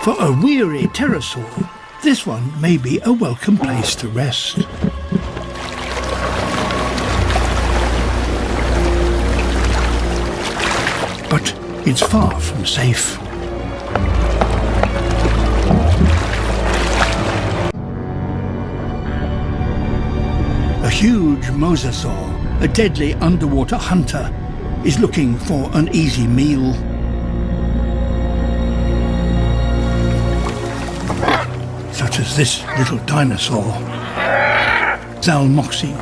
For a weary pterosaur, this one may be a welcome place to rest. But it's far from safe. A huge mosasaur, a deadly underwater hunter, is looking for an easy meal. Such as this little dinosaur, Zalmoxes.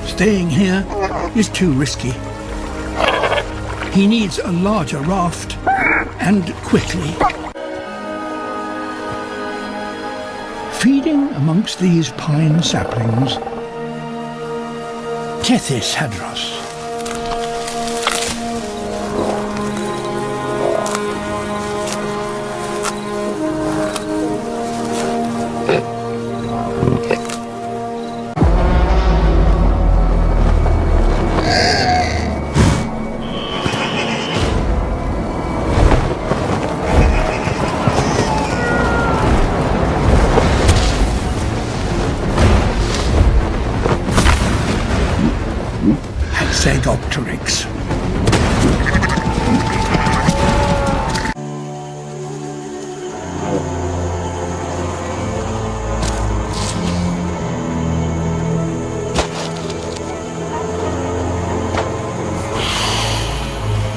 Staying here is too risky. He needs a larger raft, and quickly. Feeding amongst these pine saplings, Tethys hadros. Prehistoric.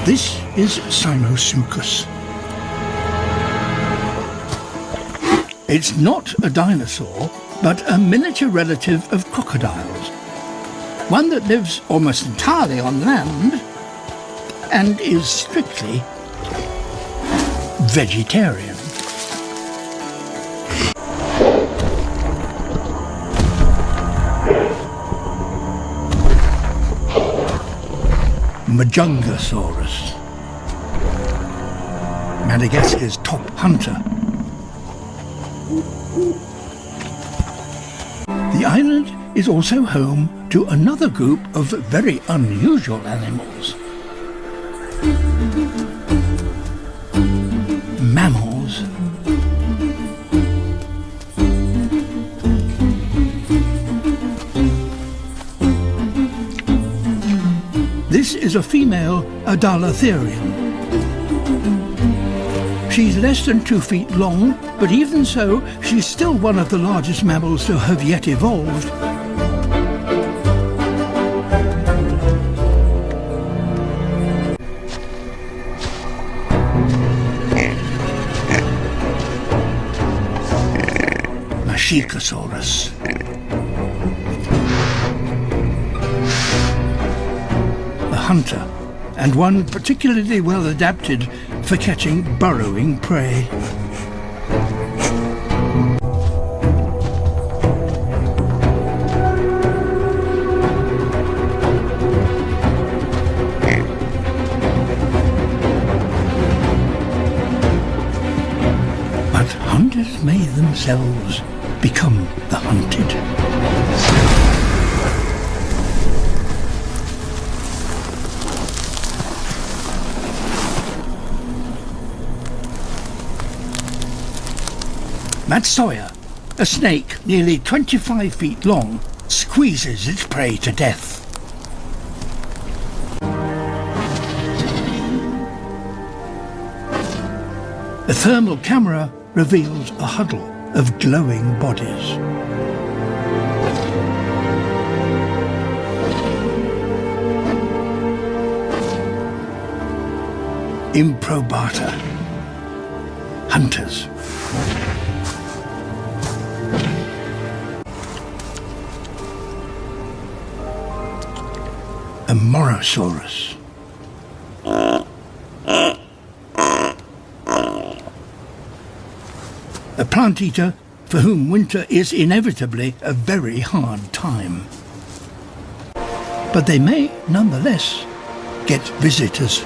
This is Cynosuchus. It's not a dinosaur, but a miniature relative of crocodiles. One that lives almost entirely on land and is strictly vegetarian. Majungasaurus, Madagascar's top hunter. The island is also home to another group of very unusual animals. Mammals. This is a female Adalatherium. She's less than 2 feet long, but even so, she's still one of the largest mammals to have yet evolved. Machikosaurus. A hunter, and one particularly well adapted for catching burrowing prey. But hunters may themselves become the hunted. Matsoya, a snake nearly 25 feet long, squeezes its prey to death. A thermal camera reveals a huddle of glowing bodies. Improbata, hunters. A Morosaurus. A plant eater for whom winter is inevitably a very hard time. But they may, nonetheless, get visitors.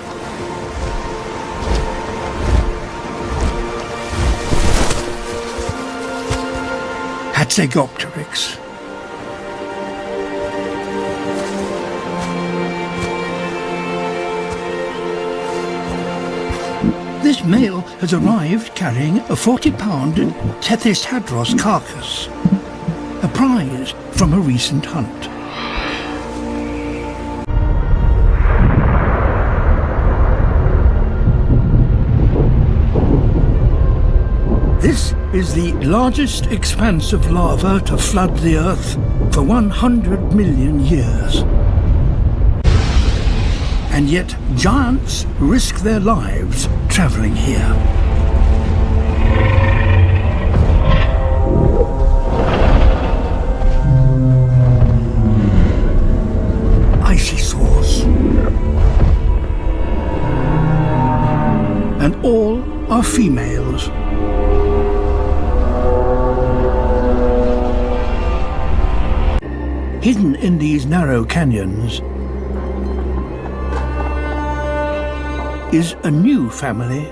Hatzegopteryx. this male has arrived carrying a 40-pound Tethys hadros carcass, a prize from a recent hunt. This is the largest expanse of lava to flood the Earth for 100 million years. And yet giants risk their lives travelling here. Ichthyosaurs. And all are females. Hidden in these narrow canyons is a new family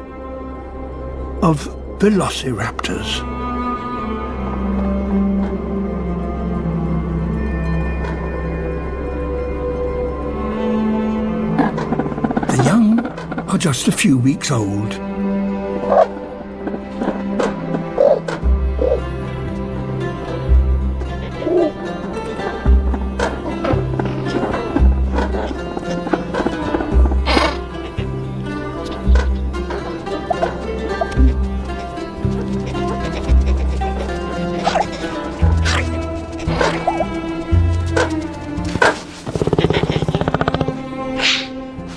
of velociraptors. The young are just a few weeks old.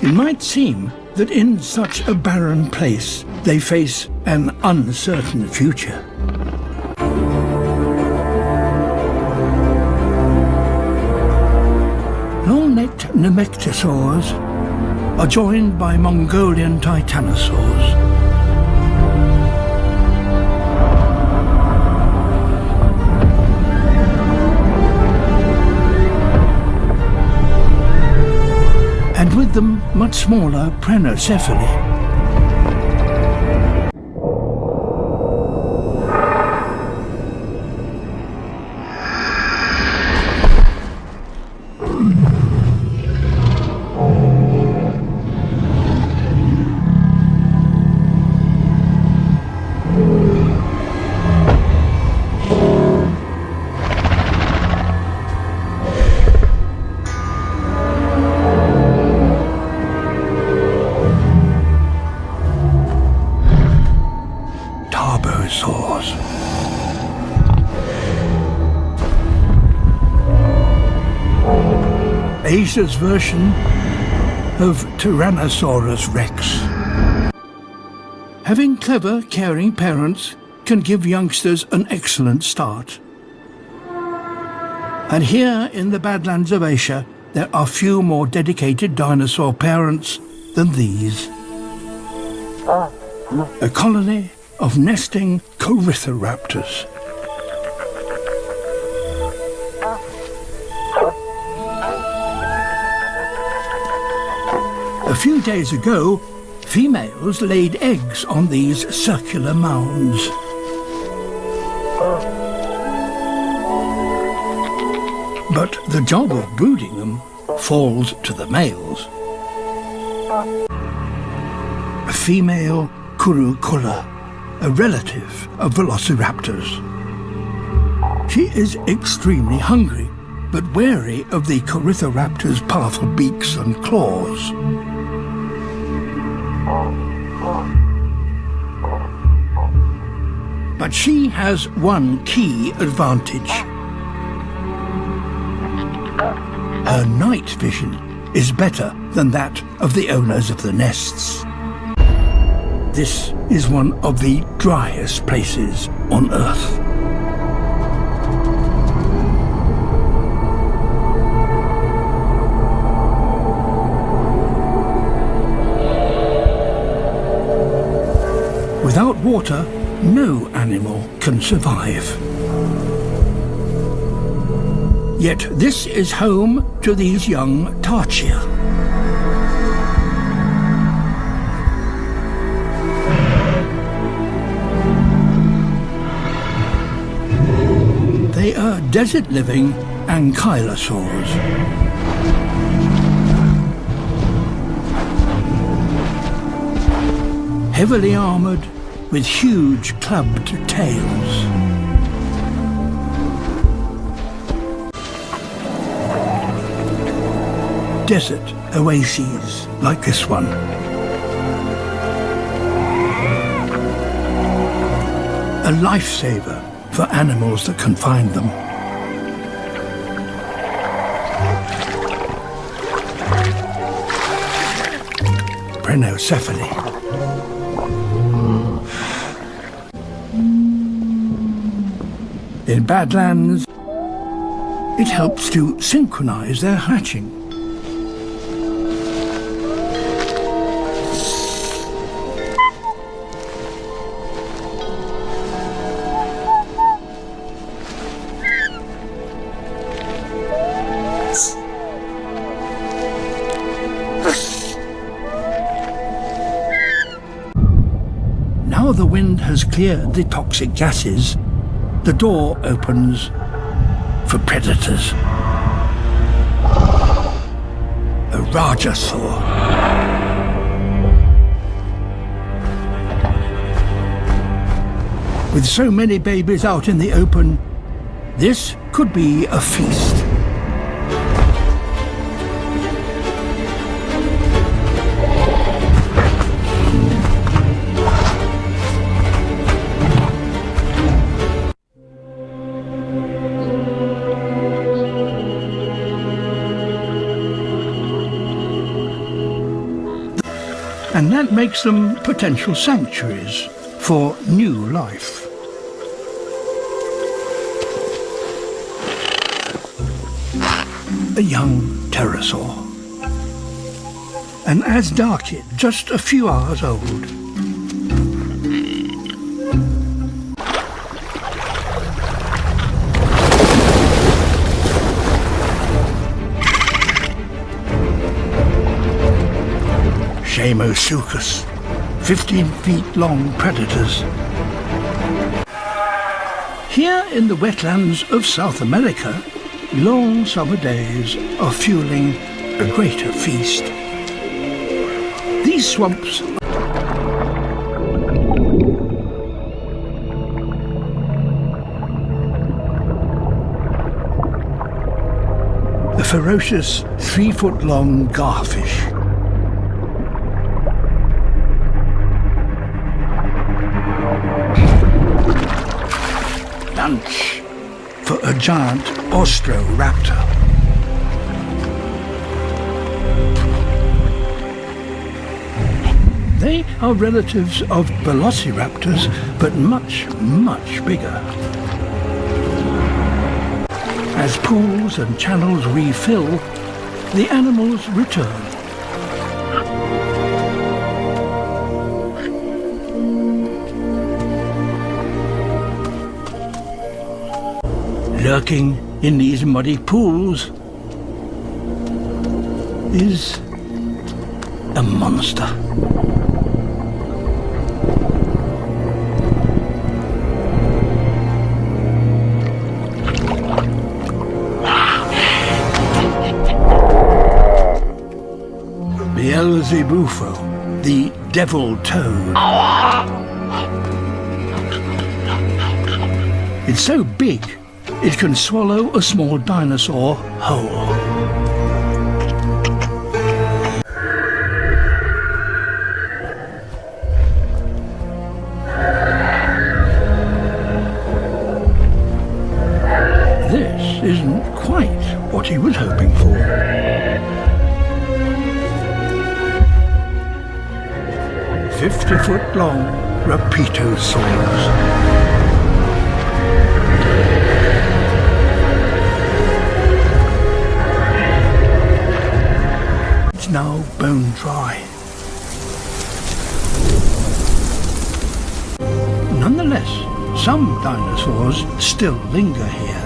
It might seem that in such a barren place they face an uncertain future. Long-necked nemectosaurs are joined by Mongolian titanosaurs. And with them, much smaller prenocephaly. Asia's version of Tyrannosaurus rex. Having clever, caring parents can give youngsters an excellent start. And here in the Badlands of Asia, there are few more dedicated dinosaur parents than these. A colony of nesting Corythoraptors. A few days ago, females laid eggs on these circular mounds. But the job of brooding them falls to the males. A female Curucula, a relative of velociraptors. She is extremely hungry, but wary of the Corythoraptor's powerful beaks and claws. But she has one key advantage. Her night vision is better than that of the owners of the nests. This is one of the driest places on Earth. Without water, no animal can survive. Yet this is home to these young tarchia. They are desert-living ankylosaurs. heavily armoured with huge clubbed tails. Desert oases like this one. A lifesaver for animals that can find them. Prehistoric. In Badlands, it helps to synchronize their hatching. Now the wind has cleared the toxic gases, the door opens for predators. A Rajasaur. With so many babies out in the open, this could be a feast. And that makes them potential sanctuaries for new life. A young pterosaur. An Asdarkid, just a few hours old. Shamosuchus, 15 feet long predators. Here in the wetlands of South America, long summer days are fueling a greater feast. These swamps the ferocious 3-foot-long garfish. Lunch for a giant Austroraptor. They are relatives of velociraptors, but much, much bigger. As pools and channels refill, the animals return. Lurking in these muddy pools is a monster. Beelzebufo, the devil toad. It's so big, it can swallow a small dinosaur whole. This isn't quite what he was hoping for. "50-foot-long Rapitosaurs. Now bone dry. Nonetheless, some dinosaurs still linger here.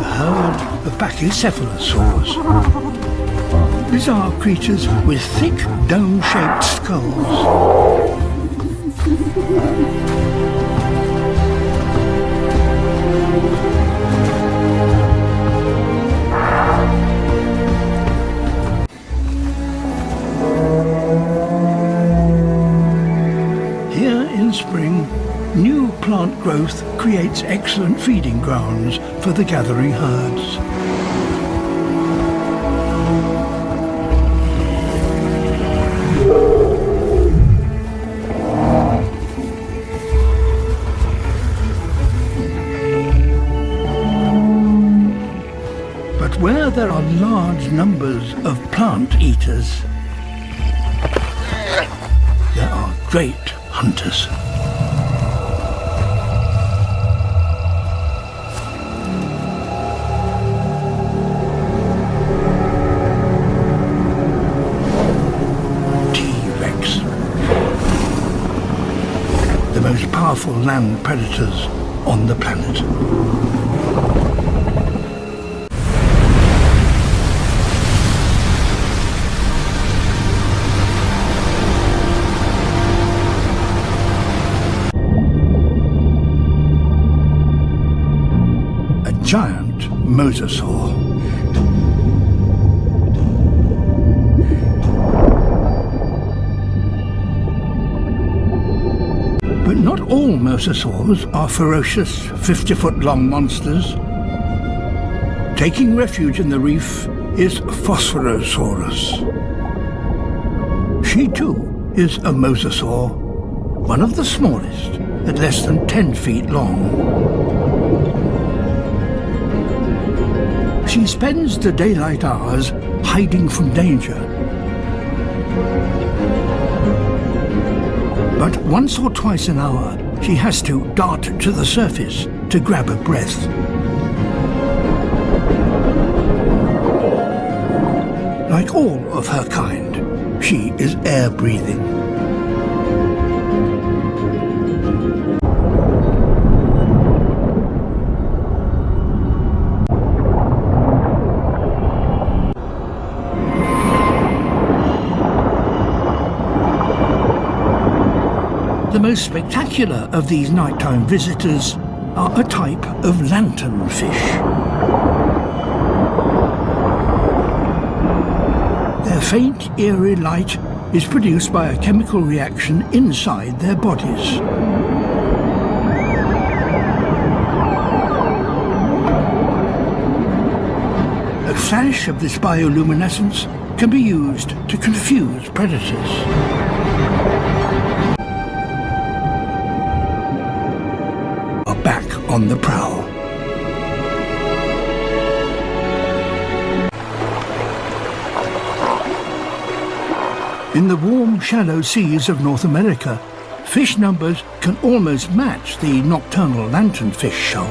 A herd of Pachycephalosaurs. Bizarre creatures with thick dome-shaped skulls. growth creates excellent feeding grounds for the gathering herds. But where there are large numbers of plant eaters, there are great hunters. T-Rex, the most powerful land predators on the planet. Giant mosasaur. But not all mosasaurs are ferocious 50-foot-long monsters. Taking refuge in the reef is Phospherosaurus. She too is a mosasaur, one of the smallest, at less than 10 feet long. She spends the daylight hours hiding from danger. But once or twice an hour, she has to dart to the surface to grab a breath. Like all of her kind, she is air-breathing. The most spectacular of these nighttime visitors are a type of lanternfish. Their faint, eerie light is produced by a chemical reaction inside their bodies. A flash of this bioluminescence can be used to confuse predators. Back on the prowl. In the warm, shallow seas of North America, fish numbers can almost match the nocturnal lanternfish shoal.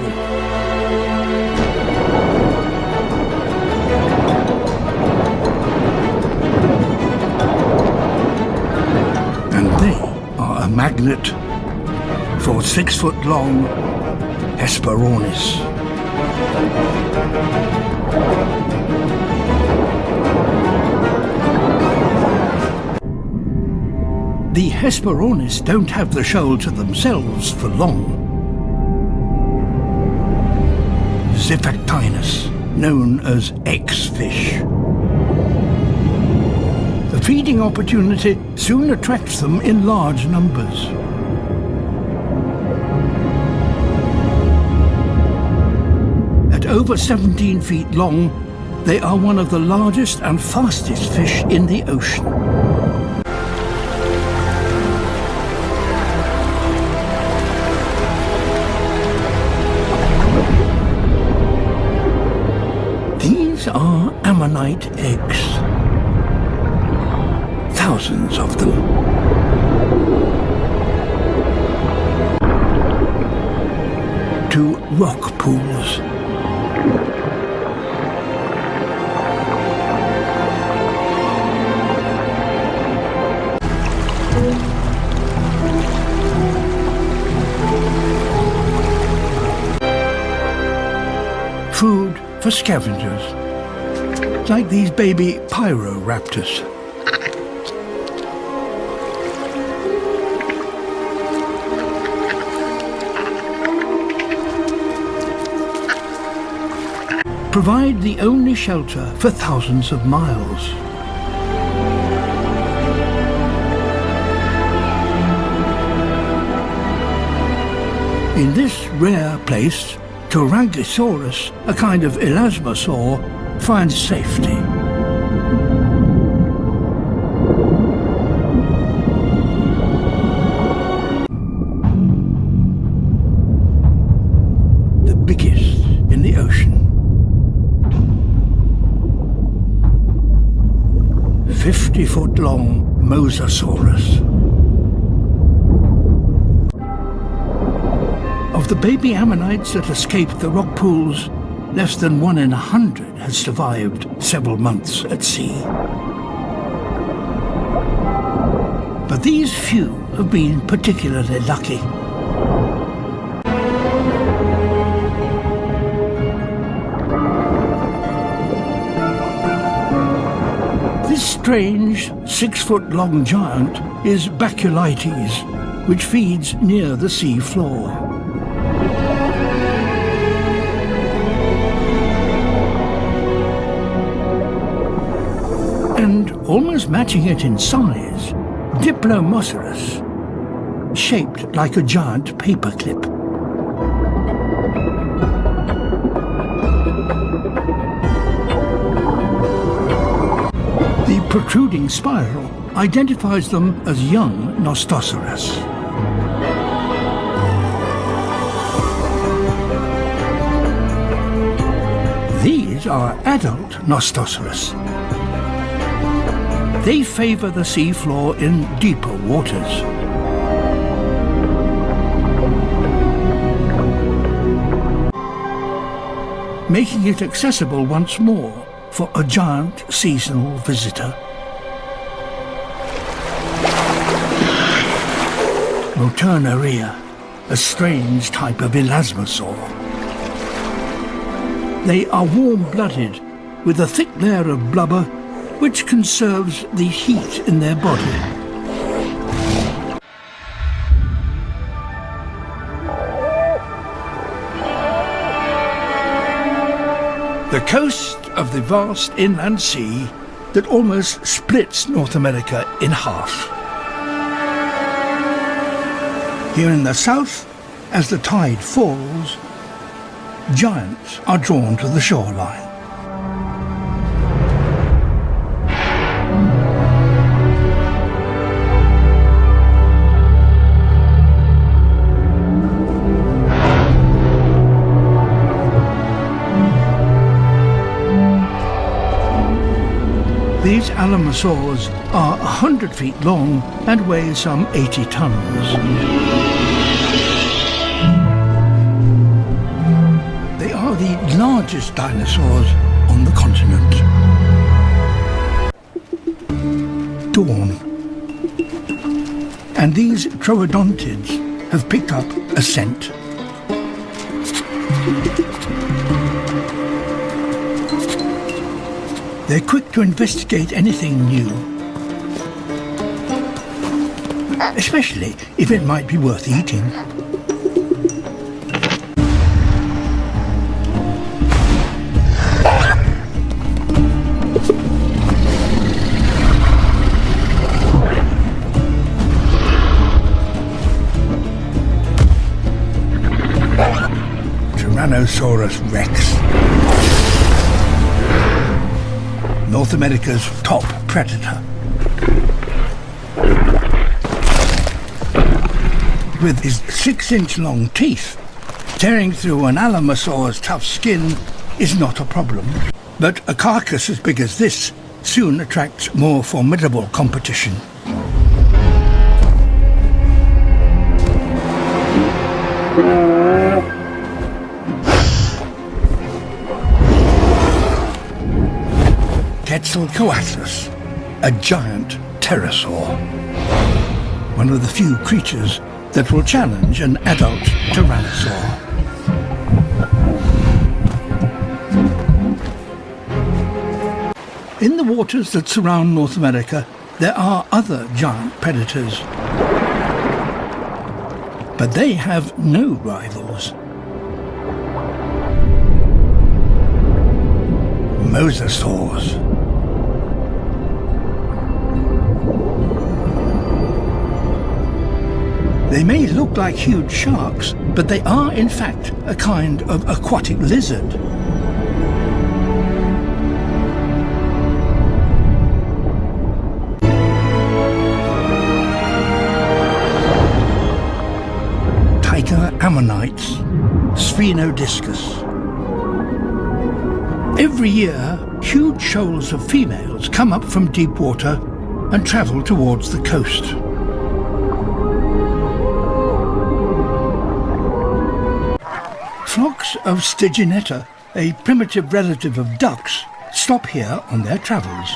And they are a magnet for 6-foot-long Hesperornis. The Hesperornis don't have the shoal to themselves for long. Ziphactinus, known as X-fish. The feeding opportunity soon attracts them in large numbers. At over 17 feet long, they are one of the largest and fastest fish in the ocean. These are ammonite eggs. Thousands of them. To rock pools. Food for scavengers, like these baby pyroraptors. Provide the only shelter for thousands of miles. In this rare place, Tyrannosaurus, a kind of elasmosaur, finds safety. The biggest in the ocean. 50-foot-long Mosasaurus. Of the baby ammonites that escaped the rock pools, less than 1 in 100 has survived several months at sea. But these few have been particularly lucky. This strange 6-foot-long giant is Baculites, which feeds near the sea floor. And almost matching it in size, Diplomosaurus, shaped like a giant paperclip. The protruding spiral identifies them as young Nostosaurus. These are adult Nostosaurus. They favour the seafloor in deeper waters. Making it accessible once more for a giant seasonal visitor. Moturnaria, a strange type of elasmosaur. They are warm-blooded, with a thick layer of blubber which conserves the heat in their body. The coast of the vast inland sea that almost splits North America in half. Here in the south, as the tide falls, giants are drawn to the shoreline. These alamosaurs are 100 feet long and weigh some 80 tons. They are the largest dinosaurs on the continent. Dawn. And these troodontids have picked up a scent. They're quick to investigate anything new, especially if it might be worth eating. Tyrannosaurus rex. North America's top predator. With his 6-inch long teeth, tearing through an alamosaur's tough skin is not a problem. But a carcass as big as this soon attracts more formidable competition. Quetzalcoatlus, a giant pterosaur. One of the few creatures that will challenge an adult tyrannosaur. In the waters that surround North America, there are other giant predators. But they have no rivals. Mosasaurs. They may look like huge sharks, but they are in fact a kind of aquatic lizard. Tiger ammonites, sphenodiscus. Every year, huge shoals of females come up from deep water and travel towards the coast. Flocks of Styginetta, a primitive relative of ducks, stop here on their travels.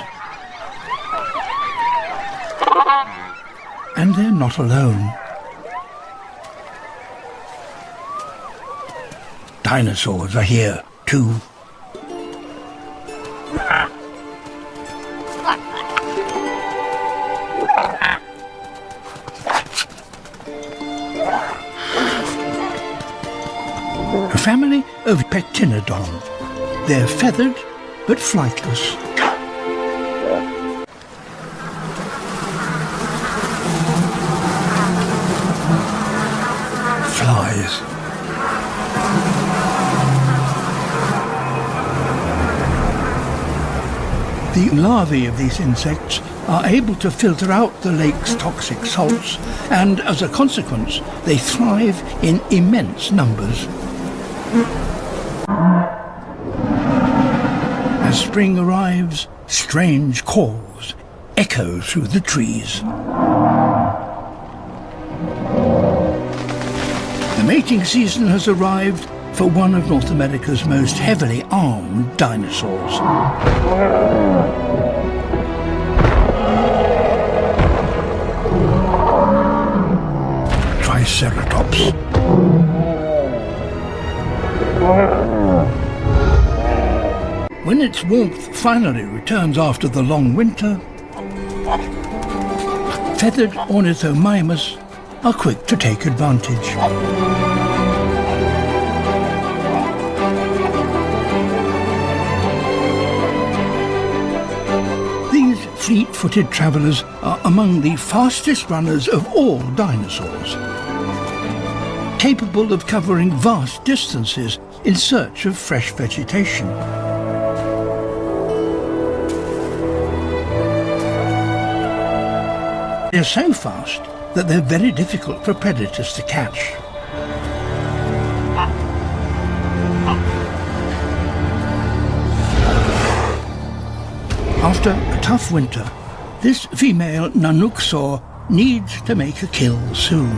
And they're not alone. Dinosaurs are here too. A family of Pectinodon. They're feathered but flightless. Flies. The larvae of these insects are able to filter out the lake's toxic salts, and as a consequence, they thrive in immense numbers. As spring arrives, strange calls echo through the trees. The mating season has arrived for one of North America's most heavily armed dinosaurs. Triceratops. When its warmth finally returns after the long winter, feathered ornithomimus are quick to take advantage. These fleet-footed travellers are among the fastest runners of all dinosaurs, capable of covering vast distances in search of fresh vegetation. They're so fast that they're very difficult for predators to catch. After a tough winter, this female Nanuqsaur needs to make a kill soon.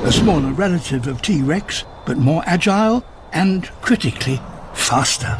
A smaller relative of T-Rex, but more agile and, critically, faster.